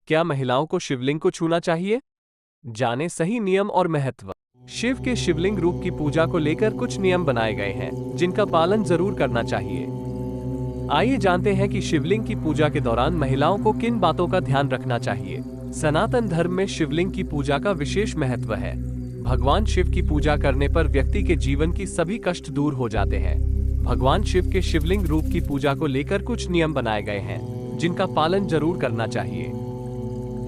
क्या महिलाओं को शिवलिंग को छूना चाहिए? जाने सही नियम और महत्व। शिव के शिवलिंग रूप की पूजा को लेकर कुछ नियम बनाए गए हैं जिनका पालन जरूर करना चाहिए। आइए जानते हैं कि शिवलिंग की पूजा के दौरान महिलाओं को किन बातों का ध्यान रखना चाहिए। सनातन धर्म में शिवलिंग की पूजा का विशेष महत्व है। भगवान शिव की पूजा करने पर व्यक्ति के जीवन की सभी कष्ट दूर हो जाते हैं। भगवान शिव के शिवलिंग रूप की पूजा को लेकर कुछ नियम बनाए गए हैं जिनका पालन जरूर करना चाहिए।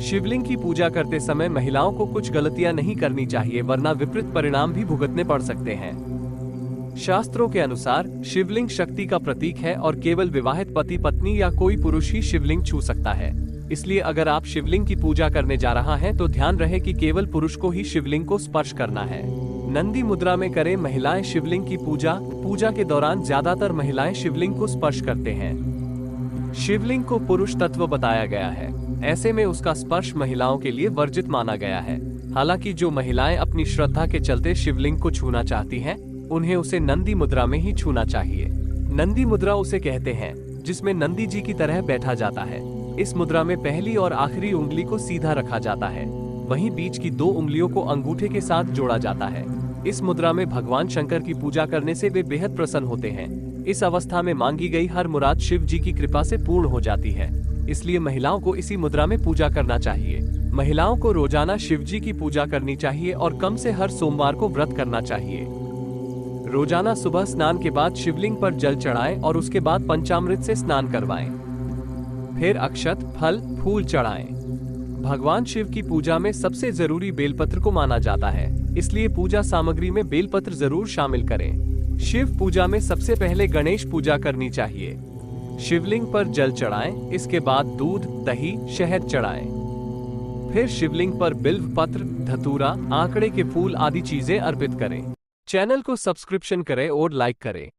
शिवलिंग की पूजा करते समय महिलाओं को कुछ गलतियां नहीं करनी चाहिए, वरना विपरीत परिणाम भी भुगतने पड़ सकते हैं। शास्त्रों के अनुसार शिवलिंग शक्ति का प्रतीक है और केवल विवाहित पति पत्नी या कोई पुरुष ही शिवलिंग छू सकता है। इसलिए अगर आप शिवलिंग की पूजा करने जा रहा है तो ध्यान रहे कि केवल पुरुष को ही शिवलिंग को स्पर्श करना है। नंदी मुद्रा में करें महिलाएं शिवलिंग की पूजा के दौरान ज्यादातर महिलाएं शिवलिंग को स्पर्श करते हैं। शिवलिंग को पुरुष तत्व बताया गया है, ऐसे में उसका स्पर्श महिलाओं के लिए वर्जित माना गया है। हालांकि जो महिलाएं अपनी श्रद्धा के चलते शिवलिंग को छूना चाहती हैं, उन्हें उसे नंदी मुद्रा में ही छूना चाहिए। नंदी मुद्रा उसे कहते हैं जिसमें नंदी जी की तरह बैठा जाता है। इस मुद्रा में पहली और आखिरी उंगली को सीधा रखा जाता है, वहीं बीच की 2 उंगलियों को अंगूठे के साथ जोड़ा जाता है। इस मुद्रा में भगवान शंकर की पूजा करने से वे बेहद प्रसन्न होते हैं। इस अवस्था में मांगी गई हर मुराद शिव जी की कृपा से पूर्ण हो जाती है, इसलिए महिलाओं को इसी मुद्रा में पूजा करना चाहिए। महिलाओं को रोजाना शिव जी की पूजा करनी चाहिए और कम से हर सोमवार को व्रत करना चाहिए। रोजाना सुबह स्नान के बाद शिवलिंग पर जल चढ़ाएं और उसके बाद पंचामृत से स्नान करवाएं। फिर अक्षत, फल, फूल चढ़ाएं। भगवान शिव की पूजा में सबसे जरूरी बेलपत्र को माना जाता है, इसलिए पूजा सामग्री में बेलपत्र जरूर शामिल करें। शिव पूजा में सबसे पहले गणेश पूजा करनी चाहिए। शिवलिंग पर जल चढ़ाएं, इसके बाद दूध, दही, शहद चढ़ाएं। फिर शिवलिंग पर बिल्व पत्र, धतूरा, आंकड़े के फूल आदि चीजें अर्पित करें। चैनल को सब्सक्रिप्शन करें और लाइक करें।